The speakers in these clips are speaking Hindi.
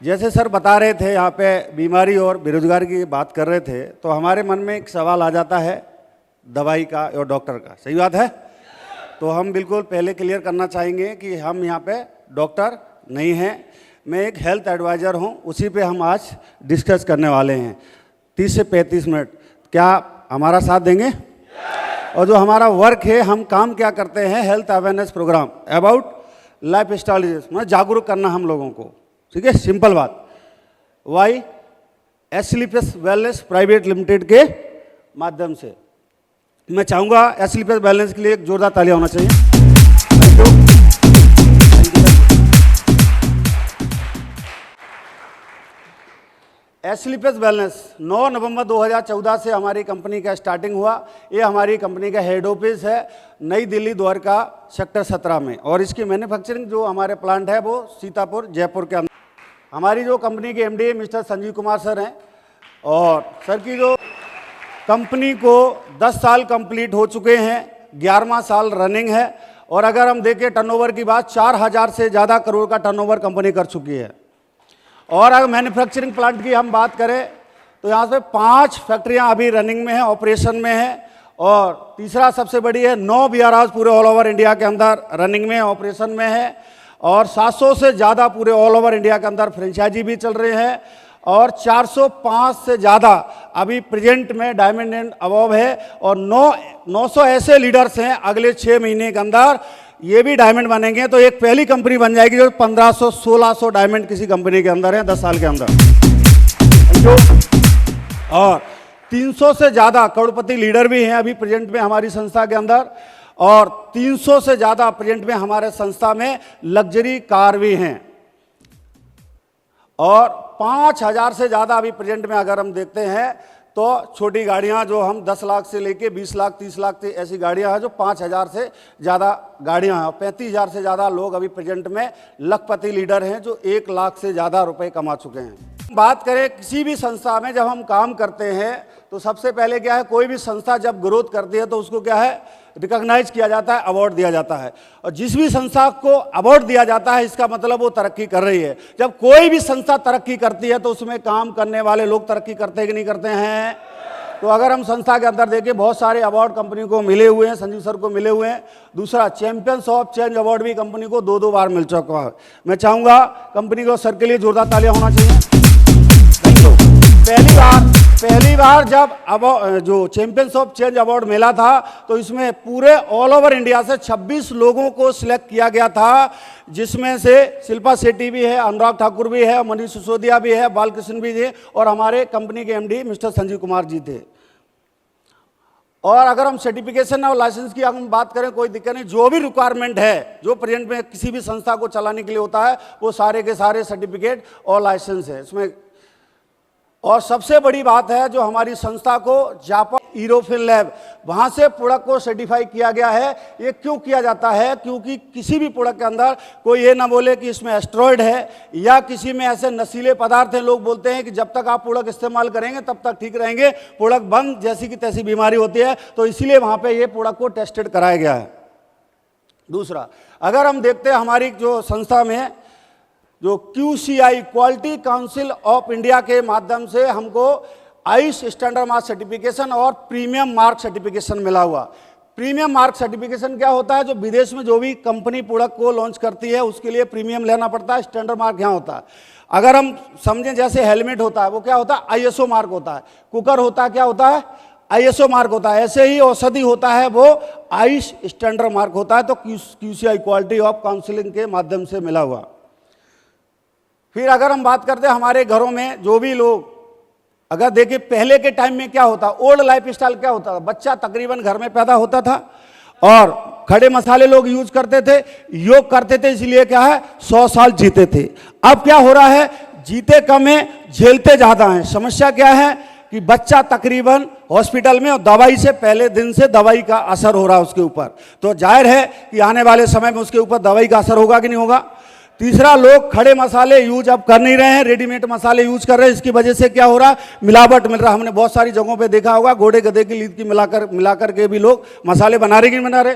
जैसे सर बता रहे थे यहाँ पे बीमारी और बेरोजगारी की बात कर रहे थे, तो हमारे मन में एक सवाल आ जाता है दवाई का और डॉक्टर का। सही बात है। तो हम बिल्कुल पहले क्लियर करना चाहेंगे कि हम यहाँ पे डॉक्टर नहीं हैं, मैं एक हेल्थ एडवाइज़र हूँ, उसी पे हम आज डिस्कस करने वाले हैं 30 से 35 मिनट। क्या हमारा साथ देंगे? और जो हमारा वर्क है, हम काम क्या करते हैं, health awareness programme about lifestyle disease, मतलब जागरूक करना हम लोगों को। ठीक है, सिंपल बात। वाई एसलीपीएस वेलनेस प्राइवेट लिमिटेड के माध्यम से मैं चाहूँगा एसलीपीएस वेलनेस के लिए एक जोरदार तालियां होना चाहिए। Thank you. एसलीपीएस वेलनेस 9 नवंबर 2014 से हमारी कंपनी का स्टार्टिंग हुआ। ये हमारी कंपनी का हेड ऑफिस है नई दिल्ली द्वारका सेक्टर 17 में, और इसकी मैन्युफैक्चरिंग जो हमारे प्लांट है वो सीतापुर जयपुर के अंदर। हमारी जो कंपनी के MD mister Sanjeev Kumar sir हैं, और सर की जो कंपनी को 10 साल कंप्लीट हो चुके हैं, 11वां साल रनिंग है। और अगर हम देखें टर्नओवर की बात, 4000 से ज़्यादा करोड़ का टर्नओवर कंपनी कर चुकी है। और अगर मैन्युफैक्चरिंग प्लांट की हम बात करें तो यहाँ से 5 फैक्ट्रियाँ अभी रनिंग में हैं, ऑपरेशन में हैं। और तीसरा सबसे बड़ी है 9 बीआरआर पूरे ऑल ओवर इंडिया के अंदर रनिंग में, ऑपरेशन में है। और 700 से ज़्यादा पूरे ऑल ओवर इंडिया के अंदर फ्रेंचाइजी भी चल रहे हैं। और 405 से ज़्यादा अभी प्रेजेंट में डायमंड एंड अबव है। और 900 ऐसे लीडर्स हैं, अगले 6 महीने के अंदर ये भी डायमंड बनेंगे। तो एक पहली कंपनी बन जाएगी जो 1500-1600 डायमंड किसी कंपनी के अंदर है 10 साल के अंदर। और 300 से ज़्यादा करोड़पति लीडर भी हैं अभी प्रेजेंट में हमारी संस्था के अंदर। और 300 से ज़्यादा प्रेजेंट में हमारे संस्था में लग्जरी कार भी हैं। और 5000 से ज़्यादा अभी प्रेजेंट में अगर हम देखते हैं तो छोटी गाड़ियां जो हम 10 लाख से लेके 20 लाख 30 लाख से ऐसी गाड़ियां हैं जो 5000 से ज़्यादा गाड़ियां हैं। 35,000 से ज़्यादा लोग अभी प्रेजेंट में लखपति लीडर हैं जो 1 लाख से ज़्यादा रुपए कमा चुके हैं। बात करें किसी भी संस्था में जब हम काम करते हैं तो सबसे पहले क्या है, कोई भी संस्था जब ग्रोथ करती है तो उसको क्या है, रिकॉग्नाइज किया जाता है, अवार्ड दिया जाता है। और जिस भी संस्था को अवार्ड दिया जाता है इसका मतलब वो तरक्की कर रही है। जब कोई भी संस्था तरक्की करती है तो उसमें काम करने वाले लोग तरक्की करते हैं कि नहीं करते हैं। तो अगर हम संस्था के अंदर देखें, बहुत सारे अवार्ड कंपनी को मिले हुए हैं, संजीव सर को मिले हुए हैं। दूसरा चैंपियंस ऑफ चेंज अवार्ड भी कंपनी को 2-2 बार मिल चुका है। मैं चाहूँगा कंपनी को सर के लिए जोरदार तालियां होना चाहिए। Thank you. पहली बार जब जो चैंपियंस ऑफ चेंज अवार्ड मिला था तो इसमें पूरे ऑल ओवर इंडिया से 26 लोगों को सिलेक्ट किया गया था, जिसमें से शिल्पा शेट्टी भी है, अनुराग ठाकुर भी है, मनीष सिसोदिया भी है, बालकृष्ण भी थे, और हमारे कंपनी के एमडी मिस्टर संजीव कुमार जी थे। और अगर हम सर्टिफिकेशन और लाइसेंस की हम बात करें, कोई दिक्कत नहीं। जो भी रिक्वायरमेंट है जो प्रेजेंट में किसी भी संस्था को चलाने के लिए होता है वो सारे के सारे सर्टिफिकेट और लाइसेंस है इसमें। और सबसे बड़ी बात है जो हमारी संस्था को जापान यूरोपियन लैब वहाँ से प्रोडक्ट को सर्टिफाई किया गया है। ये क्यों किया जाता है? क्योंकि किसी भी प्रोडक्ट के अंदर कोई ये ना बोले कि इसमें एस्टेरॉयड है या किसी में ऐसे नशीले पदार्थ हैं। लोग बोलते हैं कि जब तक आप प्रोडक्ट इस्तेमाल करेंगे तब तक ठीक रहेंगे, प्रोडक्ट बंद जैसी की तैसी बीमारी होती है। तो इसीलिए वहाँ पर ये प्रोडक्ट को टेस्टेड कराया गया है। दूसरा, अगर हम देखते हैं हमारी जो संस्था में जो QCI quality council of India के माध्यम से हमको आइस स्टैंडर्ड मार्क सर्टिफिकेशन और प्रीमियम मार्क सर्टिफिकेशन मिला हुआ। प्रीमियम मार्क सर्टिफिकेशन क्या होता है? जो विदेश में जो भी कंपनी प्रोडक्ट को लॉन्च करती है उसके लिए प्रीमियम लेना पड़ता है, स्टैंडर्ड मार्क यहाँ होता है। अगर हम समझें जैसे हेलमेट होता है वो क्या होता है? ISO मार्क होता है। कुकर होता है, क्या होता है? ISO मार्क होता है। ऐसे ही औषधि होता है वो आइस स्टैंडर्ड मार्क होता है। तो QCI क्वालिटी ऑफ काउंसिलिंग के माध्यम से मिला हुआ। फिर अगर हम बात करते हैं हमारे घरों में जो भी लोग, अगर देखिए पहले के टाइम में क्या होता, ओल्ड लाइफ स्टाइल क्या होता था, बच्चा तकरीबन घर में पैदा होता था और खड़े मसाले लोग यूज करते थे, योग करते थे, इसलिए क्या है 100 साल जीते थे। अब क्या हो रहा है, जीते कम है, झेलते ज्यादा हैं। समस्या क्या है कि बच्चा तकरीबन हॉस्पिटल में और दवाई से पहले दिन से दवाई का असर हो रहा है उसके ऊपर। तो जाहिर है कि आने वाले समय में उसके ऊपर दवाई का असर होगा कि नहीं होगा। तीसरा, लोग खड़े मसाले यूज अब कर नहीं रहे हैं, रेडीमेड मसाले यूज कर रहे हैं। इसकी वजह से क्या हो रहा है, मिलावट मिल रहा है। हमने बहुत सारी जगहों पे देखा होगा घोड़े गधे की लीद की मिलाकर के भी लोग मसाले बना रहे कि नहीं बना रहे।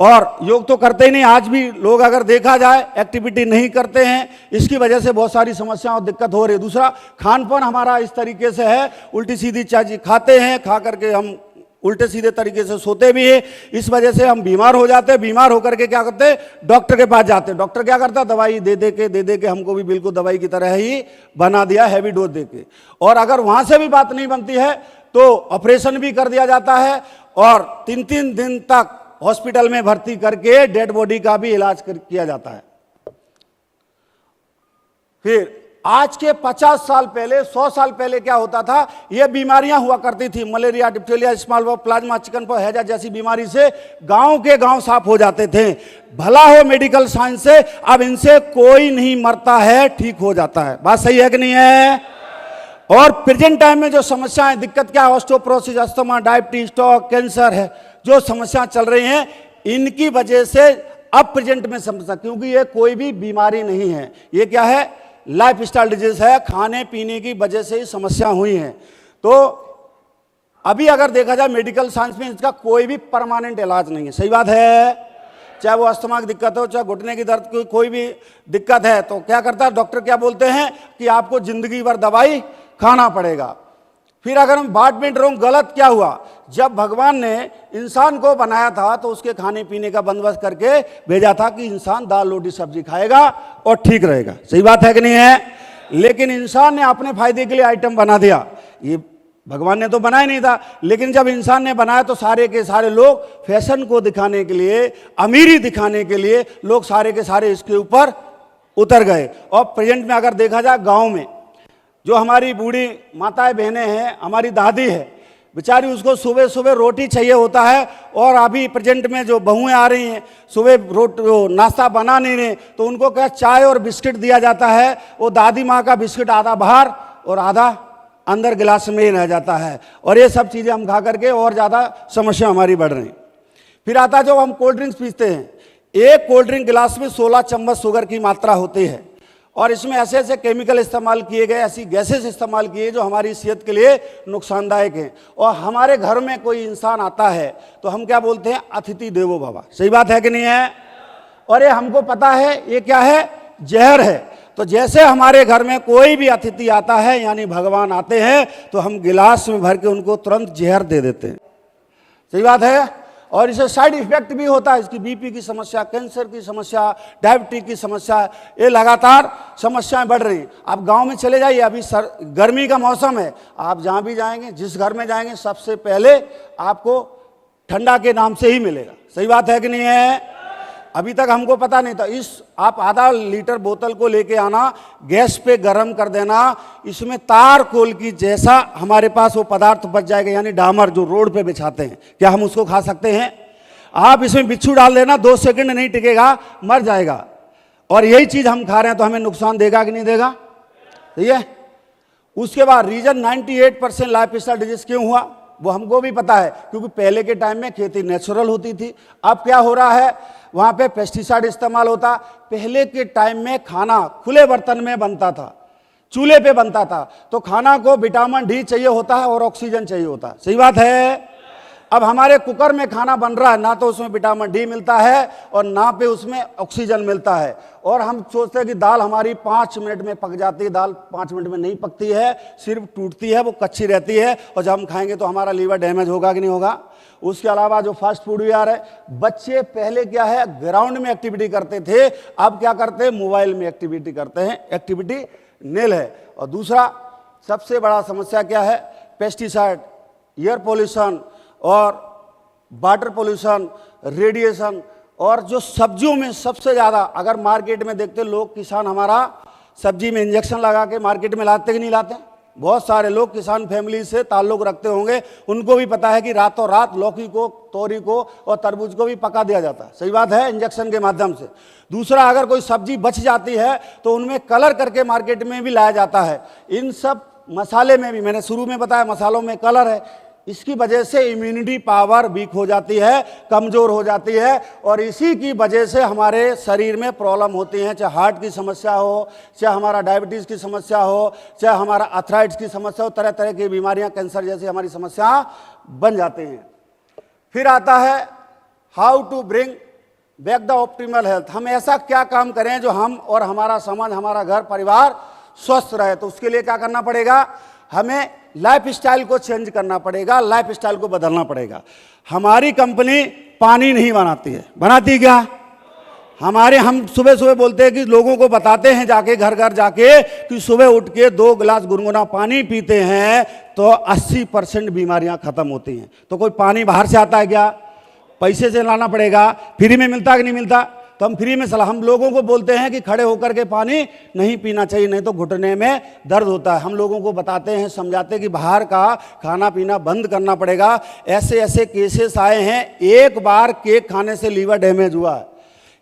और योग तो करते ही नहीं, आज भी लोग अगर देखा जाए एक्टिविटी नहीं करते हैं, इसकी वजह से बहुत सारी समस्याएं और दिक्कत हो रही है। दूसरा, खान पान हमारा इस तरीके से है, उल्टी सीधी चीज खाते हैं, खा करके हम उल्टे सीधे तरीके से सोते भी हैं, इस वजह से हम बीमार हो जाते हैं। बीमार होकर के क्या करते हैं, डॉक्टर के पास जाते हैं। डॉक्टर क्या करता है, दवाई दे दे के हमको भी बिल्कुल दवाई की तरह ही बना दिया, हैवी डोज दे के। और अगर वहां से भी बात नहीं बनती है तो ऑपरेशन भी कर दिया जाता है और 3-3 दिन तक हॉस्पिटल में भर्ती करके डेड बॉडी का भी इलाज किया जाता है। फिर आज के 50 साल पहले, 100 साल पहले क्या होता था, ये बीमारियां हुआ करती थी, malaria, diphtheria, small pox, plasma, chickenpox, हैजा जैसी बीमारी से गांव के गांव साफ हो जाते थे। भला हो मेडिकल साइंस से, अब इनसे कोई नहीं मरता है, ठीक हो जाता है। बात सही है कि नहीं है? और प्रेजेंट टाइम में जो समस्याएं, दिक्कत क्या है, osteoporosis, asthma, diabetes, stroke, cancer है, जो समस्याएं चल रही हैं, इनकी वजह से अब प्रेजेंट में समस्या, क्योंकि ये कोई भी बीमारी नहीं है, ये क्या है, लाइफ स्टाइल डिजीज है, खाने पीने की वजह से ही समस्या हुई हैं। तो अभी अगर देखा जाए मेडिकल साइंस में इसका कोई भी परमानेंट इलाज नहीं है। सही बात है? चाहे वो अस्थमा की दिक्कत हो, चाहे घुटने की दर्द की कोई भी दिक्कत है, तो क्या करता है डॉक्टर, क्या बोलते हैं कि आपको जिंदगी भर दवाई खाना पड़ेगा। फिर अगर हम बात में रहूं, गलत क्या हुआ, जब भगवान ने इंसान को बनाया था तो उसके खाने पीने का बंदोबस्त करके भेजा था कि इंसान दाल रोटी सब्जी खाएगा और ठीक रहेगा। सही बात है कि नहीं है? लेकिन इंसान ने अपने फायदे के लिए आइटम बना दिया, ये भगवान ने तो बनाया नहीं था। लेकिन जब इंसान ने बनाया तो सारे के सारे लोग फैशन को दिखाने के लिए, अमीरी दिखाने के लिए लोग सारे के सारे इसके ऊपर उतर गए। और प्रेजेंट में अगर देखा जाए, गाँव में जो हमारी बूढ़ी माताएं बहनें हैं, हमारी दादी है बेचारी, उसको सुबह सुबह रोटी चाहिए होता है। और अभी प्रेजेंट में जो बहुएं आ रही हैं, सुबह नाश्ता बना नहीं रहे, तो उनको क्या चाय और बिस्किट दिया जाता है। वो दादी माँ का बिस्किट आधा बाहर और आधा अंदर गिलास में ही रह जाता है। और ये सब चीज़ें हम खा करके और ज़्यादा समस्या हमारी बढ़ रही। फिर आता जो हम कोल्ड ड्रिंक्स पीते हैं, एक कोल्ड ड्रिंक गिलास में 16 चम्मच शुगर की मात्रा होती है और इसमें ऐसे ऐसे केमिकल इस्तेमाल किए गए, ऐसी गैसेस इस्तेमाल किए जो हमारी सेहत के लिए नुकसानदायक हैं। और हमारे घर में कोई इंसान आता है तो हम क्या बोलते हैं, अतिथि देवो भव। सही बात है कि नहीं है? और ये हमको पता है ये क्या है, जहर है। तो जैसे हमारे घर में कोई भी अतिथि आता है, यानी भगवान आते हैं, तो हम गिलास में भर के उनको तुरंत जहर दे देते हैं। सही बात है? और इसे साइड इफेक्ट भी होता है, इसकी बीपी की समस्या, कैंसर की समस्या, डायबिटीज की समस्या, ये लगातार समस्याएं बढ़ रही हैं। आप गांव में चले जाइए, अभी गर्मी का मौसम है, आप जहां भी जाएंगे, जिस घर में जाएंगे, सबसे पहले आपको ठंडा के नाम से ही मिलेगा। सही बात है कि नहीं है? अभी तक हमको पता नहीं था। आप आधा लीटर बोतल को लेके आना, गैस पे गर्म कर देना, इसमें तार कोल की जैसा हमारे पास वो पदार्थ बच जाएगा, यानी डामर जो रोड पे बिछाते हैं। क्या हम उसको खा सकते हैं? आप इसमें बिच्छू डाल देना, 2 सेकंड नहीं टिकेगा, मर जाएगा। और यही चीज हम खा रहे हैं, तो हमें नुकसान देगा कि नहीं देगा? सही है? उसके बाद रीजन 98% लाइफ स्टाइल डिजीज क्यों हुआ, वो हमको भी पता है, क्योंकि पहले के टाइम में खेती नेचुरल होती थी। अब क्या हो रहा है, वहां पे पेस्टिसाइड इस्तेमाल होता। पहले के टाइम में खाना खुले बर्तन में बनता था, चूल्हे पे बनता था, तो खाना को विटामिन डी चाहिए होता है और ऑक्सीजन चाहिए होता है। सही बात है? अब हमारे कुकर में खाना बन रहा है, ना तो उसमें विटामिन डी मिलता है और ना पे उसमें ऑक्सीजन मिलता है। और हम सोचते हैं कि दाल हमारी 5 मिनट में पक जाती है, दाल 5 मिनट में नहीं पकती है, सिर्फ टूटती है, वो कच्ची रहती है। और जब हम खाएंगे तो हमारा लीवर डैमेज होगा कि नहीं होगा? उसके अलावा जो फास्ट फूड भी आ रहा है, बच्चे पहले क्या है, ग्राउंड में एक्टिविटी करते थे, अब क्या करते हैं, मोबाइल में एक्टिविटी करते हैं, एक्टिविटी नील है। और दूसरा सबसे बड़ा समस्या क्या है, पेस्टिसाइड, एयर पोल्यूशन और वाटर पोल्यूशन, रेडिएशन। और जो सब्जियों में सबसे ज़्यादा, अगर मार्केट में देखते लोग, किसान हमारा सब्जी में इंजेक्शन लगा के मार्केट में लाते कि नहीं लाते? बहुत सारे लोग किसान फैमिली से ताल्लुक रखते होंगे, उनको भी पता है कि रातों रात लौकी को, तोरी को और तरबूज को भी पका दिया जाता है। सही बात है? इंजेक्शन के माध्यम से। दूसरा, अगर कोई सब्जी बच जाती है तो उनमें कलर करके मार्केट में भी लाया जाता है। इन सब मसाले में भी, मैंने शुरू में बताया, मसालों में कलर है। इसकी वजह से इम्यूनिटी पावर वीक हो जाती है, कमजोर हो जाती है, और इसी की वजह से हमारे शरीर में प्रॉब्लम होती हैं, चाहे हार्ट की समस्या हो, चाहे हमारा डायबिटीज़ की समस्या हो, चाहे हमारा आर्थराइटिस की समस्या हो, तरह तरह की बीमारियां, कैंसर जैसी हमारी समस्या बन जाती हैं। फिर आता है how to bring back the optimal health. हम ऐसा क्या काम करें जो हम और हमारा समाज, हमारा घर परिवार स्वस्थ रहे। तो उसके लिए क्या करना पड़ेगा, हमें लाइफ स्टाइल को चेंज करना पड़ेगा, लाइफ स्टाइल को बदलना पड़ेगा। हमारी कंपनी पानी नहीं बनाती है, बनाती क्या? हम सुबह सुबह बोलते हैं कि लोगों को बताते हैं जाके घर घर जाके कि सुबह उठ के 2 गिलास गुनगुना पानी पीते हैं तो 80% बीमारियां खत्म होती हैं। तो कोई पानी बाहर से आता है क्या? पैसे से लाना पड़ेगा। फ्री में मिलता कि नहीं मिलता? तो हम फ्री में सलाह, हम लोगों को बोलते हैं कि खड़े होकर के पानी नहीं पीना चाहिए, नहीं तो घुटने में दर्द होता है। हम लोगों को बताते हैं, समझाते हैं कि बाहर का खाना पीना बंद करना पड़ेगा। ऐसे ऐसे केसेस आए हैं, एक बार केक खाने से लीवर डैमेज हुआ है।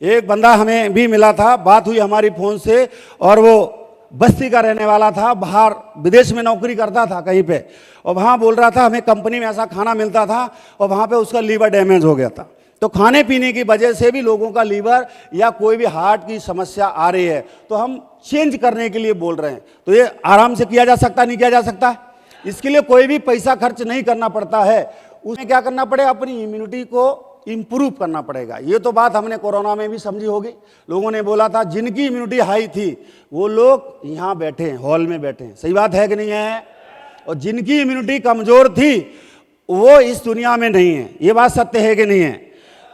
एक बंदा हमें भी मिला था, बात हुई हमारी फ़ोन से, और वो बस्ती का रहने वाला था, बाहर विदेश में नौकरी करता था कहीं पे, और वहाँ बोल रहा था हमें कंपनी में ऐसा खाना मिलता था और वहाँ पे उसका लीवर डैमेज हो गया था। तो खाने पीने की वजह से भी लोगों का लीवर या कोई भी हार्ट की समस्या आ रही है। तो हम चेंज करने के लिए बोल रहे हैं। तो ये आराम से किया जा सकता, नहीं किया जा सकता? इसके लिए कोई भी पैसा खर्च नहीं करना पड़ता है। उसमें क्या करना पड़ेगा, अपनी इम्यूनिटी को इंप्रूव करना पड़ेगा। ये तो बात हमने कोरोना में भी समझी होगी। लोगों ने बोला था जिनकी इम्यूनिटी हाई थी वो लोग यहाँ बैठे हैं, हॉल में बैठे हैं। सही बात है कि नहीं है? और जिनकी इम्यूनिटी कमजोर थी वो इस दुनिया में नहीं है। ये बात सत्य है कि नहीं है?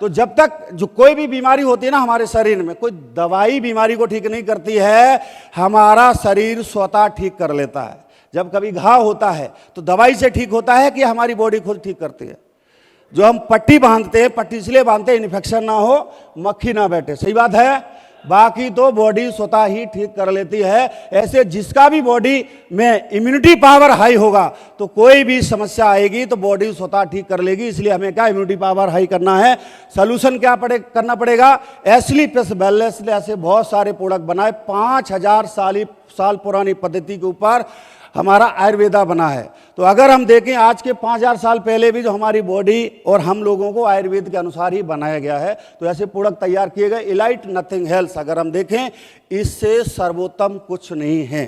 तो जब तक जो कोई भी बीमारी होती है ना हमारे शरीर में, कोई दवाई बीमारी को ठीक नहीं करती है, हमारा शरीर स्वतः ठीक कर लेता है। जब कभी घाव होता है तो दवाई से ठीक होता है कि हमारी बॉडी खुद ठीक करती है। जो हम पट्टी बांधते हैं, पट्टी इसलिए बांधते हैं इन्फेक्शन ना हो, मक्खी ना बैठे। सही बात है? बाकी तो बॉडी स्वतः ही ठीक कर लेती है। ऐसे जिसका भी बॉडी में इम्यूनिटी पावर हाई होगा तो कोई भी समस्या आएगी तो बॉडी स्वतः ठीक कर लेगी। इसलिए हमें क्या इम्यूनिटी पावर हाई करना है? सोल्यूशन क्या करना पड़ेगा? एस्ली प्लस वेलनेस ने ऐसे बहुत सारे प्रोडक्ट बनाए। 5000 साल पुरानी पद्धति के ऊपर हमारा आयुर्वेदा बना है। तो अगर हम देखें आज के 5000 साल पहले भी जो हमारी बॉडी और हम लोगों को आयुर्वेद के अनुसार ही बनाया गया है। तो ऐसे प्रोडक्ट तैयार किए गए। इलाइट नथिंग हेल्थ अगर हम देखें, इससे सर्वोत्तम कुछ नहीं है।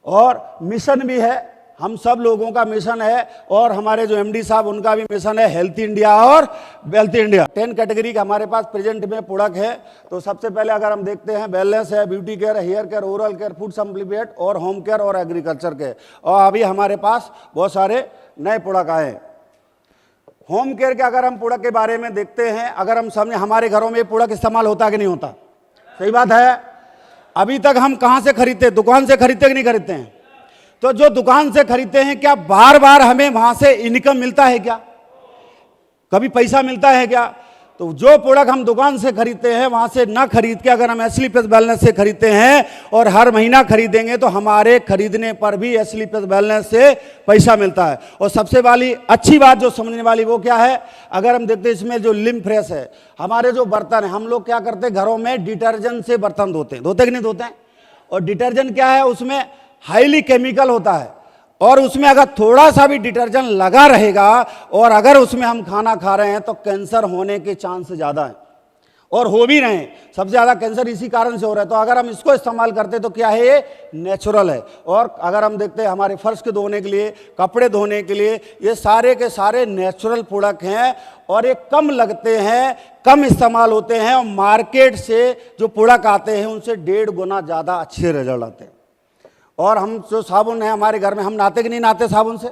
और मिशन भी है, हम सब लोगों का मिशन है, और हमारे जो एमडी साहब उनका भी मिशन है, हेल्थ इंडिया और वेल्थ इंडिया। 10 कैटेगरी का हमारे पास प्रेजेंट में प्रोडक्ट है। तो सबसे पहले अगर हम देखते हैं, वेलनेस है, beauty care, hair care, oral care, food supplement और होम केयर और एग्रीकल्चर केयर। और अभी हमारे पास बहुत सारे नए प्रोडक्ट आए हैं। होम केयर के अगर हम प्रोडक्ट के बारे में देखते हैं, अगर हम समझे हमारे घरों में प्रोडक्ट इस्तेमाल होता कि नहीं होता? सही बात है? अभी तक हम कहाँ से खरीदते? दुकान से खरीदते कि नहीं खरीदते हैं? तो जो दुकान से खरीदते हैं, क्या बार बार हमें वहां से इनकम मिलता है क्या? कभी पैसा मिलता है क्या? तो जो प्रोडक्ट हम दुकान से खरीदते हैं वहां से ना खरीद के अगर हम एस्ली प्लस वेलनेस से खरीदते हैं और हर महीना खरीदेंगे तो हमारे खरीदने पर भी एस्ली प्लस वेलनेस से पैसा मिलता है। और सबसे वाली अच्छी बात जो समझने वाली वो क्या है, अगर हम देखते हैं इसमें जो लिम फ्रेश है, हमारे जो बर्तन है, हम लोग क्या करते हैं घरों में डिटर्जेंट से बर्तन धोते कि नहीं धोते हैं? और डिटर्जेंट क्या है, उसमें हाईली केमिकल होता है, और उसमें अगर थोड़ा सा भी डिटर्जेंट लगा रहेगा और अगर उसमें हम खाना खा रहे हैं तो कैंसर होने के चांस ज़्यादा है, और हो भी रहे हैं। सबसे ज़्यादा कैंसर इसी कारण से हो रहा है। तो अगर हम इसको इस्तेमाल करते तो क्या है, ये नेचुरल है। और अगर हम देखते हैं हमारे फर्श के धोने के लिए, कपड़े धोने के लिए, ये सारे के सारे नेचुरल प्रोडक्ट हैं और ये कम लगते हैं, कम इस्तेमाल होते हैं, और मार्केट से जो प्रोडक्ट आते हैं उनसे 1.5 गुना ज़्यादा अच्छे रिजल्ट आते हैं। और हम जो साबुन है हमारे घर में, हम नहाते कि नहीं नहाते साबुन से?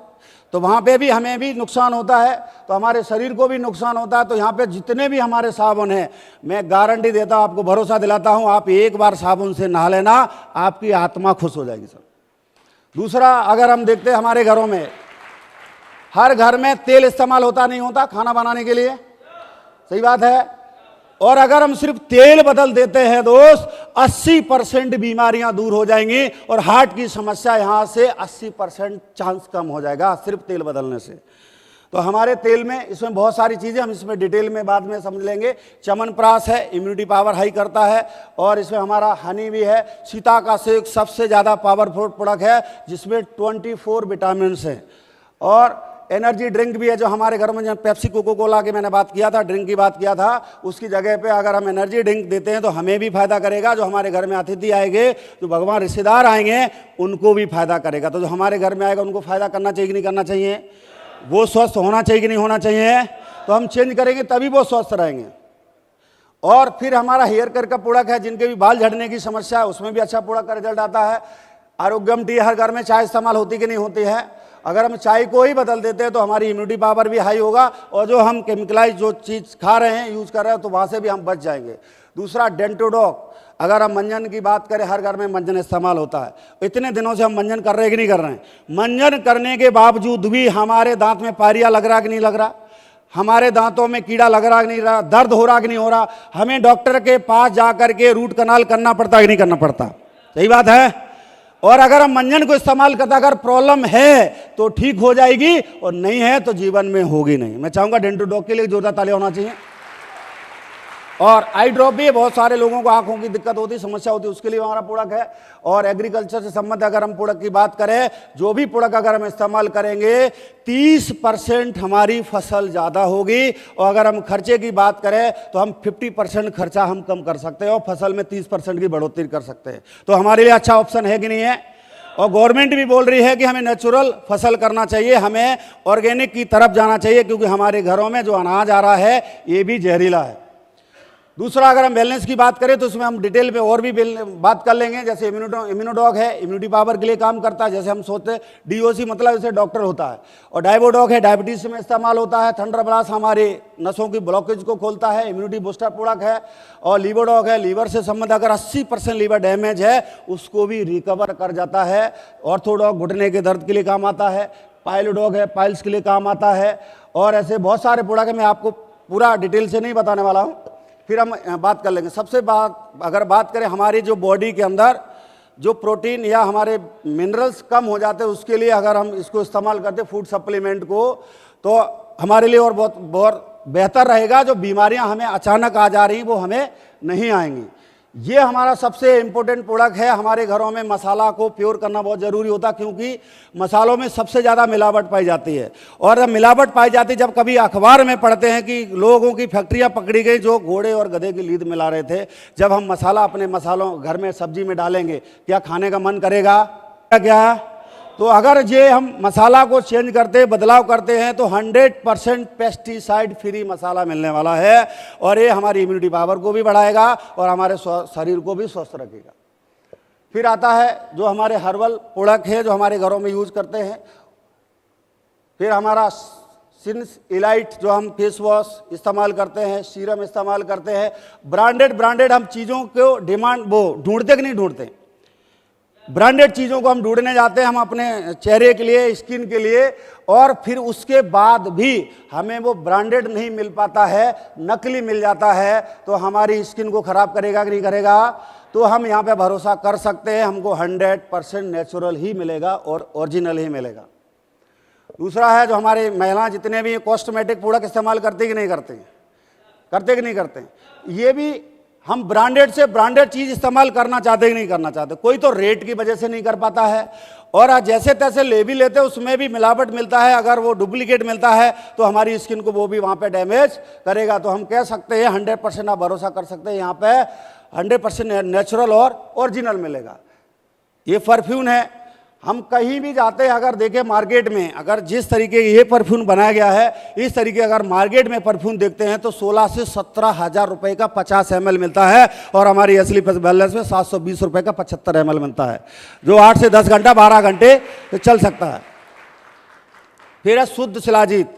तो वहाँ पे भी हमें भी नुकसान होता है, तो हमारे शरीर को भी नुकसान होता है। तो यहाँ पे जितने भी हमारे साबुन हैं, मैं गारंटी देता हूँ, आपको भरोसा दिलाता हूँ, आप एक बार साबुन से नहा लेना, आपकी आत्मा खुश हो जाएगी सर। दूसरा, अगर हम देखते हैं हमारे घरों में, हर घर में तेल इस्तेमाल होता नहीं होता खाना बनाने के लिए? सही बात है? और अगर हम सिर्फ तेल बदल देते हैं दोस्त, 80% बीमारियां दूर हो जाएंगी और हार्ट की समस्या यहां से 80% चांस कम हो जाएगा सिर्फ तेल बदलने से। तो हमारे तेल में इसमें बहुत सारी चीज़ें, हम इसमें डिटेल में बाद में समझ लेंगे। च्यवनप्राश है, इम्यूनिटी पावर हाई करता है, और इसमें हमारा हनी भी है। सीता का सेक सबसे ज़्यादा पावरफुल प्रोडक्ट है जिसमें 24 विटामिन हैं। और एनर्जी ड्रिंक भी है, जो हमारे घर में जब पेप्सी कोको कोला की मैंने बात किया था, ड्रिंक की बात किया था, उसकी जगह पे अगर हम एनर्जी ड्रिंक देते हैं तो हमें भी फायदा करेगा। जो हमारे घर में अतिथि आएंगे, जो भगवान रिश्तेदार आएंगे, उनको भी फायदा करेगा। तो जो हमारे घर में आएगा उनको फायदा करना चाहिए कि नहीं करना चाहिए? वो स्वस्थ होना चाहिए कि नहीं होना चाहिए? तो हम चेंज करेंगे तभी वो स्वस्थ रहेंगे। और फिर हमारा हेयर केयर का प्रोडक्ट है, जिनके भी बाल झड़ने की समस्या है उसमें भी अच्छा प्रोडक्ट का रिजल्ट आता है। आरोग्यम टी, हर घर में चाय इस्तेमाल होती कि नहीं होती है, अगर हम चाय को ही बदल देते हैं तो हमारी इम्यूनिटी पावर भी हाई होगा, और जो हम केमिकलाइज जो चीज़ खा रहे हैं, यूज कर रहे हैं, तो वहाँ से भी हम बच जाएंगे। दूसरा डेंटोडॉक, अगर हम मंजन की बात करें, हर घर में मंजन इस्तेमाल होता है। इतने दिनों से हम मंजन कर रहे हैं कि नहीं कर रहे हैं? मंजन करने के बावजूद भी हमारे दांत में पायरिया लग रहा कि नहीं लग रहा, हमारे दांतों में कीड़ा लग रहा कि नहीं रहा, दर्द हो रहा कि नहीं हो रहा, हमें डॉक्टर के पास जा करके रूट कनाल करना पड़ता कि नहीं करना पड़ता? सही बात है। और अगर हम मंजन को इस्तेमाल करते, अगर प्रॉब्लम है तो ठीक हो जाएगी, और नहीं है तो जीवन में होगी नहीं। मैं चाहूंगा डेंटोडॉक के लिए जोरदार ताली होना चाहिए। और आई ड्रॉप भी, बहुत सारे लोगों को आंखों की दिक्कत होती, समस्या होती है, उसके लिए हमारा प्रोडक्ट है। और एग्रीकल्चर से संबंधित अगर हम प्रोडक्ट की बात करें, जो भी प्रोडक्ट अगर हम इस्तेमाल करेंगे 30% हमारी फसल ज़्यादा होगी, और अगर हम खर्चे की बात करें तो हम 50% खर्चा हम कम कर सकते हैं, और फसल में 30% की बढ़ोतरी कर सकते हैं। तो हमारे लिए अच्छा ऑप्शन है कि नहीं है? और गवर्नमेंट भी बोल रही है कि हमें नेचुरल फसल करना चाहिए, हमें ऑर्गेनिक की तरफ जाना चाहिए, क्योंकि हमारे घरों में जो अनाज आ रहा है ये भी जहरीला है। दूसरा, अगर हम वेलनेस की बात करें तो उसमें हम डिटेल में और भी बात कर लेंगे। जैसे इम्यूनोडॉग है, इम्यूनिटी पावर के लिए काम करता है। जैसे हम सोचते हैं डीओसी मतलब जैसे डॉक्टर होता है, और डायबोडॉग है, डायबिटीज में इस्तेमाल होता है। थंडर ब्लास्ट हमारे नसों की ब्लॉकेज को खोलता है, इम्यूनिटी बूस्टर प्रोडक्ट है। और लीवोडॉग है, लीवर से संबंधित अगर 80% लीवर डैमेज है उसको भी रिकवर कर जाता है। ऑर्थोडॉग घुटने के दर्द के लिए काम आता है। पाइलोडॉग है, पाइल्स के लिए काम आता है। और ऐसे बहुत सारे प्रोडक्ट है, मैं आपको पूरा डिटेल से नहीं बताने वाला हूँ, फिर हम बात कर लेंगे। सबसे अगर बात करें हमारी जो बॉडी के अंदर जो प्रोटीन या हमारे मिनरल्स कम हो जाते हैं, उसके लिए अगर हम इसको इस्तेमाल करते हैं फूड सप्लीमेंट को, तो हमारे लिए और बहुत बहुत बेहतर रहेगा। जो बीमारियां हमें अचानक आ जा रही वो हमें नहीं आएंगी। ये हमारा सबसे इम्पोर्टेंट प्रोडक्ट है। हमारे घरों में मसाला को प्योर करना बहुत ज़रूरी होता है, क्योंकि मसालों में सबसे ज़्यादा मिलावट पाई जाती है। और जब मिलावट पाई जाती है, जब कभी अखबार में पढ़ते हैं कि लोगों की फैक्ट्रियां पकड़ी गई जो घोड़े और गधे की लीद मिला रहे थे, जब हम मसाला अपने मसालों घर में सब्जी में डालेंगे, क्या खाने का मन करेगा? क्या? तो अगर ये हम मसाला को चेंज करते, बदलाव करते हैं, तो 100% पेस्टिसाइड फ्री मसाला मिलने वाला है, और ये हमारी इम्यूनिटी पावर को भी बढ़ाएगा और हमारे शरीर को भी स्वस्थ रखेगा। फिर आता है जो हमारे हर्बल प्रोडक्ट है जो हमारे घरों में यूज करते हैं। फिर हमारा सिंस इलाइट जो हम फेस वॉश इस्तेमाल करते हैं, सीरम इस्तेमाल करते हैं। ब्रांडेड हम चीज़ों को डिमांड वो ढूंढते कि नहीं ढूंढते? ब्रांडेड चीज़ों को हम ढूंढने जाते हैं, हम अपने चेहरे के लिए, स्किन के लिए, और फिर उसके बाद भी हमें वो ब्रांडेड नहीं मिल पाता है, नकली मिल जाता है, तो हमारी स्किन को खराब करेगा कि नहीं करेगा? तो हम यहाँ पे भरोसा कर सकते हैं, हमको 100% नेचुरल ही मिलेगा और ओरिजिनल ही मिलेगा। दूसरा है जो हमारे महिला जितने भी कॉस्मेटिक प्रोडक्ट इस्तेमाल करते कि नहीं करते? करते कि नहीं करते? ये भी हम ब्रांडेड से ब्रांडेड चीज इस्तेमाल करना चाहते कि नहीं करना चाहते? कोई तो रेट की वजह से नहीं कर पाता है, और जैसे तैसे ले भी लेते उसमें भी मिलावट मिलता है। अगर वो डुप्लीकेट मिलता है तो हमारी स्किन को वो भी वहाँ पे डैमेज करेगा। तो हम कह सकते हैं 100% आप भरोसा कर सकते हैं, यहाँ पे 100% नेचुरल और ओरिजिनल मिलेगा। ये परफ्यूम है, हम कहीं भी जाते हैं अगर देखें मार्केट में, अगर जिस तरीके ये परफ्यूम बनाया गया है, इस तरीके अगर मार्केट में परफ्यूम देखते हैं तो 16 से 17 हज़ार रुपए का 50 ml मिलता है, और हमारी असली बैलेंस में 720 रुपए का 75 ml मिलता है, जो 8 से 10 घंटा 12 घंटे चल सकता है। फिर है शुद्ध शिलाजीत।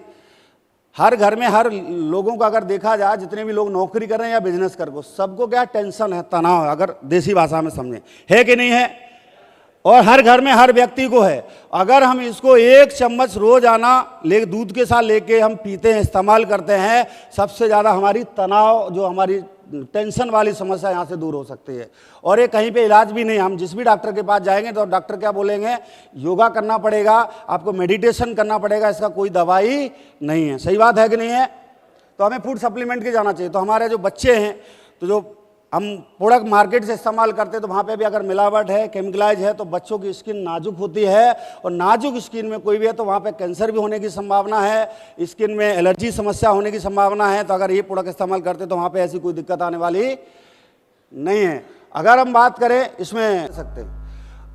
हर घर में हर लोगों का अगर देखा जाए, जितने भी लोग नौकरी कर रहे हैं या बिजनेस कर रहे, सबको क्या टेंशन है, तनाव है, अगर देसी भाषा में समझें, है कि नहीं है? और हर घर में हर व्यक्ति को है। अगर हम इसको 1 चम्मच रोजाना दूध के साथ लेके हम पीते हैं, इस्तेमाल करते हैं, सबसे ज़्यादा हमारी तनाव जो हमारी टेंशन वाली समस्या यहाँ से दूर हो सकती है। और ये कहीं पे इलाज भी नहीं, हम जिस भी डॉक्टर के पास जाएंगे तो डॉक्टर क्या बोलेंगे? योगा करना पड़ेगा, आपको मेडिटेशन करना पड़ेगा, इसका कोई दवाई नहीं है। सही बात है कि नहीं है? तो हमें फूड सप्लीमेंट के जाना चाहिए। तो हमारे जो बच्चे हैं, तो जो हम प्रोडक्ट मार्केट से इस्तेमाल करते हैं, तो वहाँ पे भी अगर मिलावट है, केमिकलाइज है, तो बच्चों की स्किन नाजुक होती है, और नाजुक स्किन में कोई भी है तो वहाँ पे कैंसर भी होने की संभावना है, स्किन में एलर्जी समस्या होने की संभावना है। तो अगर ये प्रोडक्ट इस्तेमाल करते हैं तो वहाँ पे ऐसी कोई दिक्कत आने वाली नहीं है। अगर हम बात करें इसमें सकते,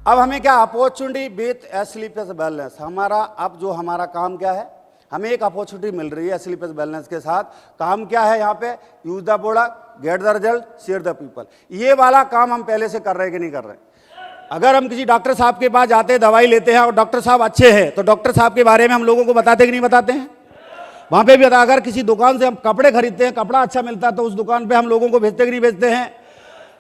अब हमें क्या अपॉर्चुनिटी विथ एस्लीपियस बैलेंस, हमारा अब जो हमारा काम क्या है, हमें एक अपॉर्चुनिटी मिल रही है एस्लीपियस बैलेंस के साथ। काम क्या है यहाँ पे? Use the product, get the result, share the people. ये वाला काम हम पहले से कर रहे हैं कि नहीं कर रहे? अगर हम किसी डॉक्टर साहब के पास जाते हैं, दवाई लेते हैं और डॉक्टर साहब अच्छे हैं तो डॉक्टर साहब के बारे में हम लोगों को बताते कि नहीं बताते हैं? वहां पे भी बता। अगर किसी दुकान से हम कपड़े खरीदते हैं, कपड़ा अच्छा मिलता है तो उस दुकान पे हम लोगों को भेजते कि नहीं भेजते हैं?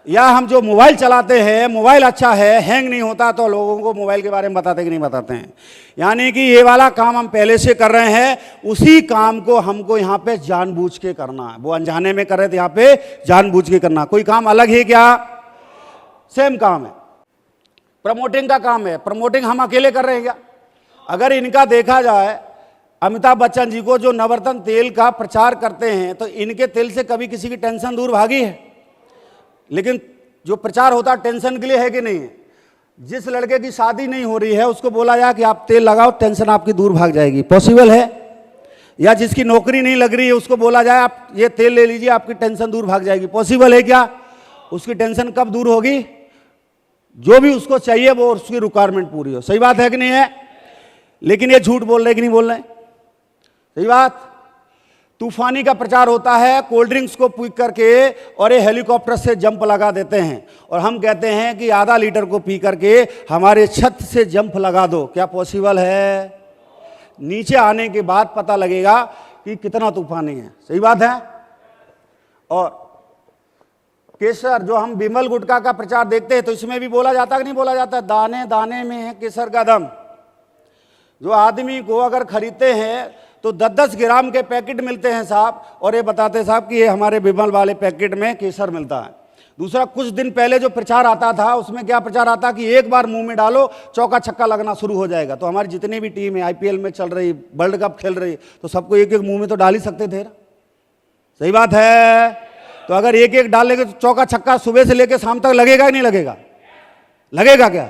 या हम जो मोबाइल चलाते हैं, मोबाइल अच्छा है, हैंग नहीं होता तो लोगों को मोबाइल के बारे में बताते कि नहीं बताते हैं? यानी कि ये वाला काम हम पहले से कर रहे हैं, उसी काम को हमको यहाँ पे जानबूझ के करना है। वो अनजाने में कर रहे थे, यहाँ पे जानबूझ के करना। कोई काम अलग है क्या? सेम काम है। प्रमोटिंग का काम है। प्रमोटिंग हम अकेले कर रहे हैं क्या? अगर इनका देखा जाए, अमिताभ बच्चन जी को जो नवरत्न तेल का प्रचार करते हैं तो इनके तेल से कभी किसी की टेंशन दूर भागी है? लेकिन जो प्रचार होता है टेंशन के लिए है कि नहीं है? जिस लड़के की शादी नहीं हो रही है उसको बोला जाए कि आप तेल लगाओ, टेंशन आपकी दूर भाग जाएगी, पॉसिबल है? या जिसकी नौकरी नहीं लग रही है उसको बोला जाए आप ये तेल ले लीजिए, आपकी टेंशन दूर भाग जाएगी, पॉसिबल है क्या? उसकी टेंशन कब दूर होगी? जो भी उसको चाहिए वो उसकी रिक्वायरमेंट पूरी हो। सही बात है कि नहीं है? लेकिन ये झूठ बोल रहे कि नहीं बोल रहे? सही बात। तूफानी का प्रचार होता है, कोल्ड ड्रिंक्स को पी करके और ये हेलीकॉप्टर से जंप लगा देते हैं और हम कहते हैं कि आधा लीटर को पी करके हमारे छत से जंप लगा दो। क्या पॉसिबल है? नीचे आने के बाद पता लगेगा कि कितना तूफानी है। सही बात है। और केसर, जो हम बिमल गुटखा का प्रचार देखते हैं तो इसमें भी बोला जाता कि नहीं बोला जाता? दाने दाने में है केसर का दम। जो आदमी को अगर खरीदते हैं तो 10-10 ग्राम के पैकेट मिलते हैं साहब, और ये बताते साहब कि ये हमारे बिमल वाले पैकेट में केसर मिलता है। दूसरा, कुछ दिन पहले जो प्रचार आता था उसमें क्या प्रचार आता कि एक बार मुंह में डालो चौका छक्का लगना शुरू हो जाएगा। तो हमारी जितनी भी टीम है, आईपीएल में चल रही, वर्ल्ड कप खेल रही, तो सबको एक एक मुंह में तो डाल ही सकते थे ना? सही बात है। तो अगर एक एक डाल लेंगे तो चौका छक्का सुबह से लेकर शाम तक लगेगा कि नहीं लगेगा? लगेगा क्या?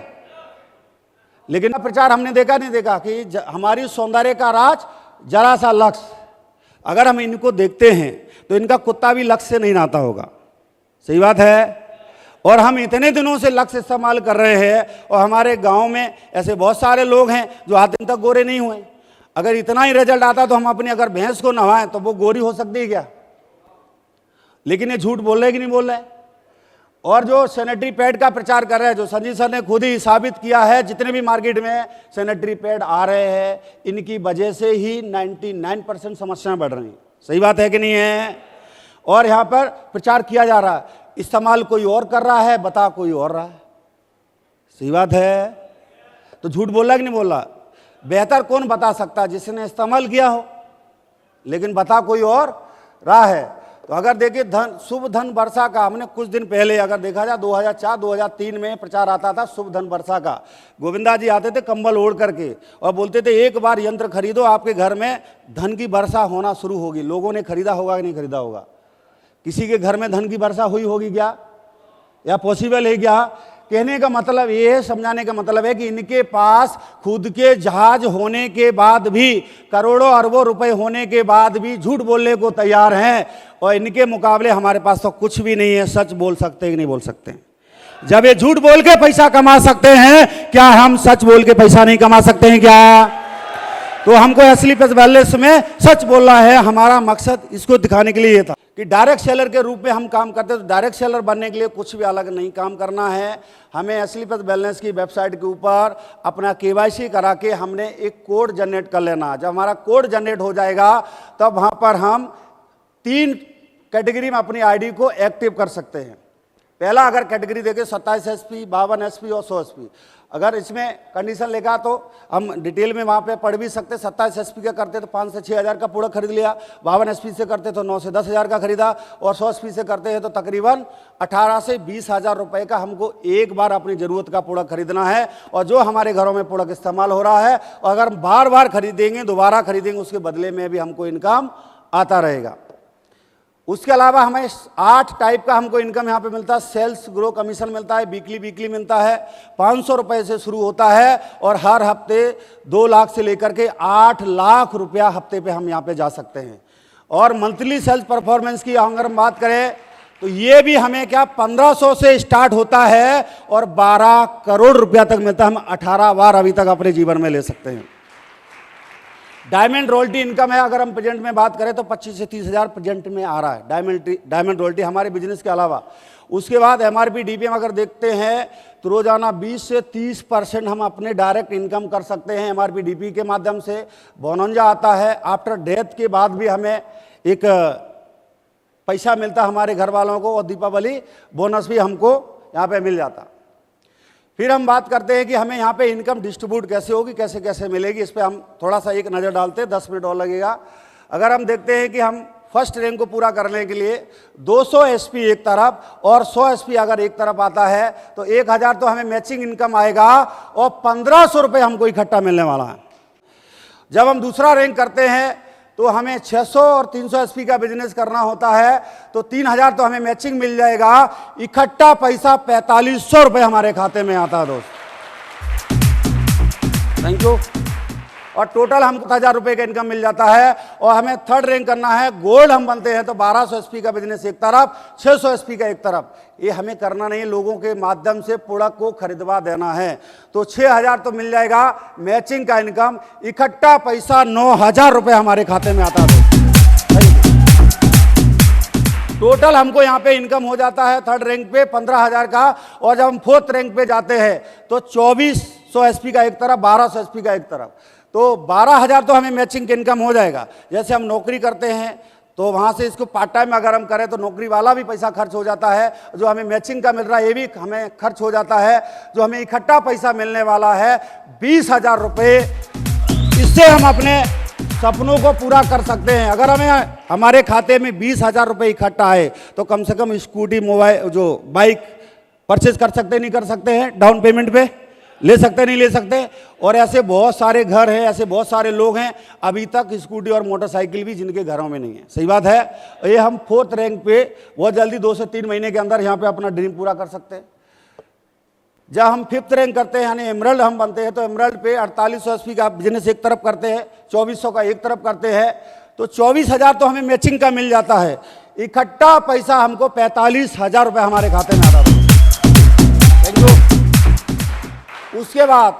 लेकिन प्रचार हमने देखा नहीं देखा कि हमारी सौंदर्य का राज जरा सा लक्ष्य। अगर हम इनको देखते हैं तो इनका कुत्ता भी लक्ष्य से नहीं नाता होगा। सही बात है। और हम इतने दिनों से लक्ष्य इस्तेमाल कर रहे हैं और हमारे गांव में ऐसे बहुत सारे लोग हैं जो आज दिन तक गोरे नहीं हुए। अगर इतना ही रिजल्ट आता तो हम अपनी अगर भैंस को नहवाएं तो वो गोरी हो सकती है क्या? लेकिन ये झूठ बोल रहे कि नहीं बोल रहे? और जो सैनिटरी पैड का प्रचार कर रहे हैं, जो संजीव सर ने खुद ही साबित किया है, जितने भी मार्केट में सैनिटरी पैड आ रहे हैं इनकी वजह से ही 99% समस्याएं बढ़ रही हैं। सही बात है कि नहीं है? और यहाँ पर प्रचार किया जा रहा है, इस्तेमाल कोई और कर रहा है, बता कोई और रहा है। सही बात है। तो झूठ बोल रहा कि नहीं बोल रहा? बेहतर कौन बता सकता? जिसने इस्तेमाल किया हो, लेकिन बता कोई और रहा है। तो अगर देखिए शुभ धन वर्षा का, हमने कुछ दिन पहले अगर देखा जाए 2004-2003 में प्रचार आता था शुभ धन वर्षा का। गोविंदा जी आते थे कंबल ओढ़ करके और बोलते थे एक बार यंत्र खरीदो आपके घर में धन की वर्षा होना शुरू होगी। लोगों ने खरीदा होगा कि नहीं खरीदा होगा? किसी के घर में धन की वर्षा हुई होगी क्या? या पॉसिबल है क्या? कहने का मतलब ये है, समझाने का मतलब है कि इनके पास खुद के जहाज होने के बाद भी, करोड़ों अरबों रुपए होने के बाद भी झूठ बोलने को तैयार हैं। और इनके मुकाबले हमारे पास तो कुछ भी नहीं है। सच बोल सकते हैं कि नहीं बोल सकते? जब ये झूठ बोल के पैसा कमा सकते हैं, क्या हम सच बोल के पैसा नहीं कमा सकते हैं क्या? तो हमको असली वेलनेस में सच बोलना है। हमारा मकसद इसको दिखाने के लिए ये था कि डायरेक्ट सेलर के रूप में हम काम करते हैं। तो डायरेक्ट सेलर बनने के लिए कुछ भी अलग नहीं काम करना है। हमें असली वेलनेस की वेबसाइट के ऊपर अपना केवाईसी करा के हमने एक कोड जनरेट कर लेना। जब हमारा कोड जनरेट हो जाएगा तब वहाँ पर हम 3 कैटेगरी में अपनी आईडी को एक्टिव कर सकते हैं। पहला अगर कैटेगरी देखें 27 SP, 52 SP और 100 SP। अगर इसमें कंडीशन लेगा तो हम डिटेल में वहाँ पे पढ़ भी सकते। 27 SP का करते तो 5 से 6 हज़ार का पूरा खरीद लिया, 52 SP से करते तो 9 से 10 हज़ार का खरीदा, और 100 SP से करते हैं तो तकरीबन 18 से 20 हज़ार रुपये का हमको एक बार अपनी ज़रूरत का प्रोडक्ट खरीदना है। और जो हमारे घरों में प्रोडक्ट इस्तेमाल हो रहा है, और अगर बार बार खरीदेंगे, दोबारा खरीदेंगे, उसके बदले में भी हमको इनकम आता रहेगा। उसके अलावा हमें 8 टाइप का हमको इनकम यहाँ पे मिलता है। सेल्स ग्रो कमीशन मिलता है, वीकली मिलता है, 500 रुपये से शुरू होता है, और हर हफ्ते 2 लाख से लेकर के 8 लाख रुपया हफ्ते पे हम यहाँ पे जा सकते हैं। और मंथली सेल्स परफॉर्मेंस की अगर हम बात करें तो ये भी हमें क्या 1500 से स्टार्ट होता है और 12 करोड़ रुपया तक मिलता है। हम 18 बार अभी तक अपने जीवन में ले सकते हैं। डायमंड रॉयल्टी इनकम है, अगर हम प्रेजेंट में बात करें तो 25 से 30 हज़ार प्रेजेंट में आ रहा है डायमंड रॉयल्टी हमारे बिजनेस के अलावा। उसके बाद एमआरपी डीपीएम अगर देखते हैं तो रोजाना 20 से 30% हम अपने डायरेक्ट इनकम कर सकते हैं एमआरपी डीपी के माध्यम से। बोनंजा आता है, आफ्टर डेथ के बाद भी हमें एक पैसा मिलता हमारे घर वालों को, और दीपावली बोनस भी हमको यहाँ पे मिल जाता। फिर हम बात करते हैं कि हमें यहाँ पे इनकम डिस्ट्रीब्यूट कैसे होगी, कैसे कैसे मिलेगी, इस पर हम थोड़ा सा एक नज़र डालते हैं, 10 मिनट और लगेगा। अगर हम देखते हैं कि हम फर्स्ट रैंक को पूरा करने के लिए 200 एसपी एक तरफ और 100 एसपी अगर एक तरफ आता है तो 1000 तो हमें मैचिंग इनकम आएगा और 1500 रुपये हमको इकट्ठा मिलने वाला है। जब हम दूसरा रैंक करते हैं तो हमें 600 और 300 एसपी का बिजनेस करना होता है तो 3000 तो हमें मैचिंग मिल जाएगा, इकट्ठा पैसा 4500 रुपये हमारे खाते में आता है दोस्त। Thank you. और टोटल हमको 1000 रुपये का इनकम मिल जाता है। और हमें थर्ड रैंक करना है, गोल्ड हम बनते हैं तो 1200 एसपी का बिजनेस एक तरफ, 600 एसपी का एक तरफ। ये हमें करना नहीं, लोगों के माध्यम से प्रोडक्ट को खरीदवा देना है। तो 6000 तो मिल जाएगा मैचिंग का इनकम, इकट्ठा पैसा 9000 रुपये हमारे खाते में आता है। टोटल हमको यहाँ पे इनकम हो जाता है थर्ड रैंक पे 15000 का। और जब हम फोर्थ रैंक पे जाते हैं तो 2400 एसपी का एक तरफ, 1200 एसपी का एक तरफ, तो 12000 तो हमें मैचिंग का इनकम हो जाएगा। जैसे हम नौकरी करते हैं तो वहाँ से इसको पार्ट टाइम अगर हम करें तो नौकरी वाला भी पैसा खर्च हो जाता है, जो हमें मैचिंग का मिल रहा है ये भी हमें खर्च हो जाता है। जो हमें इकट्ठा पैसा मिलने वाला है 20000 रुपये, इससे हम अपने सपनों को पूरा कर सकते हैं। अगर हमें हमारे खाते में 20000 रुपये इकट्ठा आए तो कम से कम स्कूटी, मोबाइल, जो बाइक परचेज कर सकते नहीं कर सकते हैं, डाउन पेमेंट पे ले सकते नहीं ले सकते। और ऐसे बहुत सारे घर हैं, ऐसे बहुत सारे लोग हैं अभी तक स्कूटी और मोटरसाइकिल भी जिनके घरों में नहीं है। सही बात है। ये हम फोर्थ रैंक पे बहुत जल्दी 2 से 3 महीने के अंदर यहाँ पे अपना ड्रीम पूरा कर सकते हैं। जब हम फिफ्थ रैंक करते हैं यानी एमरल्ड हम बनते हैं तो एमरल्ड पे 4800 एसपी का बिजनेस एक तरफ करते हैं, 2400 का एक तरफ करते हैं, तो 24000 तो हमें मैचिंग का मिल जाता है। इकट्ठा पैसा हमको 45000 रुपये हमारे खाते में आता है। Thank you. उसके बाद